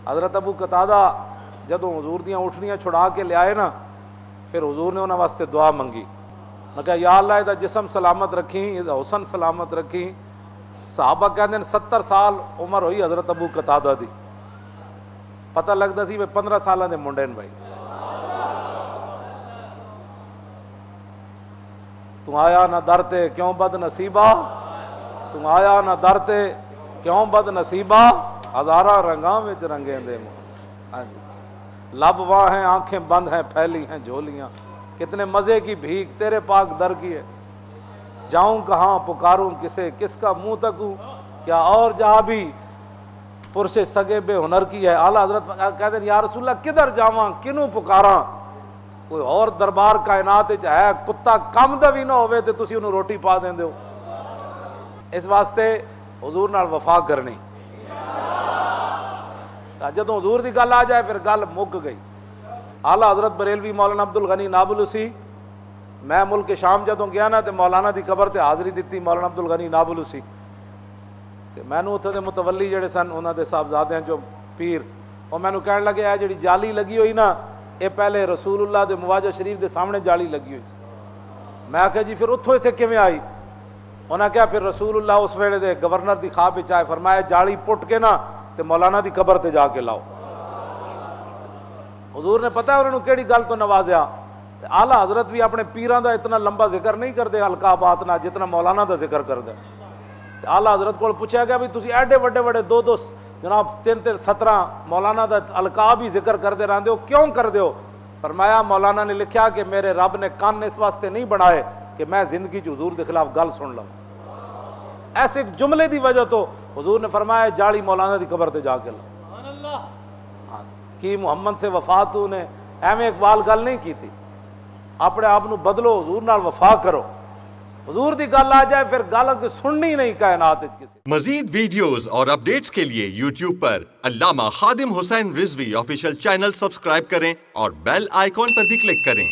حضرت ابو قتادہ جدوں حضور دیاں اٹھنیاں چھڑا کے لے آئے نا، پھر حضور نے انہاں واسطے دعا منگی، میں کہا یا اللہ دا جسم سلامت رکھیں، دا حسن سلامت رکھیں۔ صحابہ کہندے 70 سال عمر ہوئی حضرت ابو قتادہ دی، پتہ لگدا سی 15 سالاں دے منڈے نے بھائی۔ تم آیا نہ در تے کیوں بد نصیبہ، تم آیا نہ در تے کیوں بد نصیبہ، ہزارہ رنگاں وچ رنگیں دے ہاں جی، لب واں ہیں آنکھیں بند ہیں پھیلی ہیں جھولیاں، کتنے مزے کی بھیک تیرے پاک در کی ہے، جاؤں کہاں پکاروں کسے، کس کا منہ تکوں، کیا اور جہاں بھی پرش سگے بے ہنر کی ہے۔ اعلیٰ حضرت کہتے ہیں یا رسول اللہ کدھر جاواں کنوں پکاراں، کوئی اور دربار کائنات وچ ہے کتا کم دا بھی نہ ہوئے تے تسی انہوں روٹی پا دیندے ہو۔ اس واسطے حضور نال وفا کرنی، جدوں حضور دی گل آ جائے پھر گل مک گئی۔ اعلیٰ حضرت بریلوی مولانا عبد الغنی نابلسی، میں ملک شام جدوں گیا نا تے مولانا دی قبر تے حاضری دتی مولانا عبد الغنی نابلسی، تے مینوں اتھے دے متولی جڑے سن انہاں دے صاحبزادے جو پیر، وہ مینوں کہن لگے اے جڑی جالی لگی ہوئی نا یہ پہلے رسول اللہ دے مواجہ شریف دے سامنے جالی لگی ہوئی سی۔ میں کہا جی پھر اتھوں ایتھے کیویں آئی؟ انہاں کہا پھر رسول اللہ اس ویلے دے گورنر دی خواب وچ آئے، فرمایا جالی پٹ کے نا تے مولانا دی قبر تے جا کے لاؤ۔ حضور نے پتہ ہے انہوں نے کیڑی گل تو نوازیا، اعلیٰ حضرت بھی اپنے پیراں دا اتنا لمبا ذکر نہیں کرتے القابات نہ جتنا مولانا دا ذکر کرتے۔ اعلیٰ حضرت کو پوچھا گیا بھی تسی ایڈے وڈے وڈے دو جناب 3-17 مولانا دا القاب ہی ذکر کرتے رہندے ہو، کیوں کردے ہو؟ فرمایا مولانا نے لکھیا کہ میرے رب نے کان اس واسطے نہیں بنائے کہ میں زندگی چ حضور دے خلاف گل سن لوں، ایسے ایک جملے دی وجہ تو حضور نے فرمایا جاڑی مولانا دی قبر تے جا کے لاؤ۔ کی محمد سے وفات نے ایویں اقبال گل نہیں کی تھی، اپنے آپ نو بدلو، حضور نال وفا کرو، حضور دی گل آ جائے پھر گل سننی نہیں کائنات وچ کسی۔ مزید ویڈیوز اور اپڈیٹس کے لیے یوٹیوب پر علامہ Khadim Hussain Rizvi official channel subscribe کریں اور بیل آئیکن پر بھی کلک کریں۔